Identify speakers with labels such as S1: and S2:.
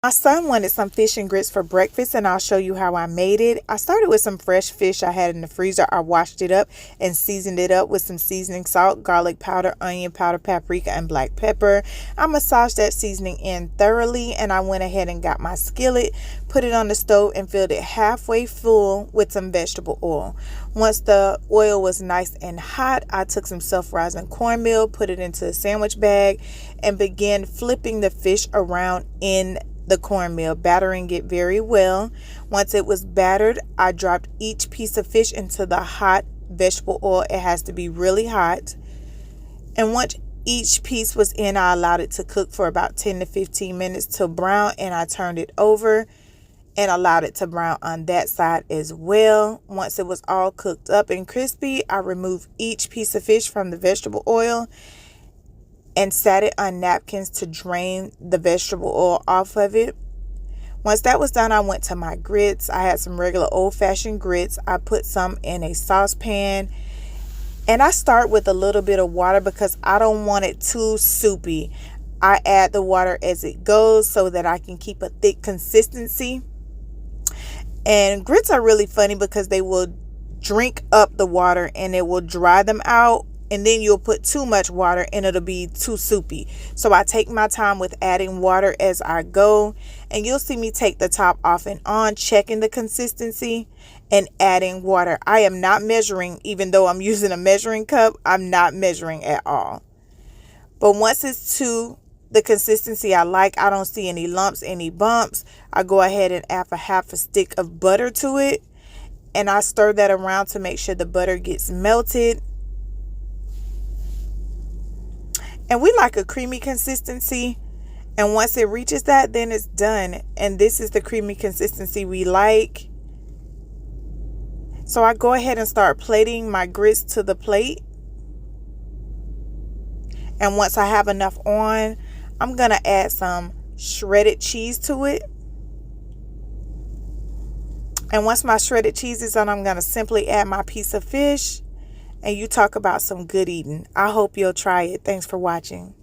S1: My son wanted some fish and grits for breakfast, and I'll show you how I made it. I started with some fresh fish I had in the freezer. I washed it up and seasoned it up with some seasoning salt, garlic powder, onion powder, paprika, and black pepper. I massaged that seasoning in thoroughly, and I went ahead and got my skillet, put it on the stove, and filled it halfway full with some vegetable oil. Once the oil was nice and hot, I took some self-rising cornmeal, put it into a sandwich bag, and began flipping the fish around in the cornmeal, battering it very well. Once it was battered, I dropped each piece of fish into the hot vegetable oil. It has to be really hot. And once each piece was in, I allowed it to cook for about 10 to 15 minutes till brown, and I turned it over and allowed it to brown on that side as well. Once it was all cooked up and crispy, I removed each piece of fish from the vegetable oil and sat it on napkins to drain the vegetable oil off of it. Once that was done, I went to my grits. I had some regular old-fashioned grits. I put some in a saucepan, and I start with a little bit of water because I don't want it too soupy. I add the water as it goes so that I can keep a thick consistency. And grits are really funny because they will drink up the water and it will dry them out. And then you'll put too much water and it'll be too soupy. So I take my time with adding water as I go. And you'll see me take the top off and on, checking the consistency and adding water. I am not measuring, even though I'm using a measuring cup. I'm not measuring at all. But once it's to the consistency I like, I don't see any lumps, any bumps, I go ahead and add a half a stick of butter to it. And I stir that around to make sure the butter gets melted. And we like a creamy consistency. And once it reaches that, then it's done. And this is the creamy consistency we like. So I go ahead and start plating my grits to the plate. And once I have enough on, I'm going to add some shredded cheese to it. And once my shredded cheese is on, I'm going to simply add my piece of fish. And you talk about some good eating. I hope you'll try it. Thanks for watching.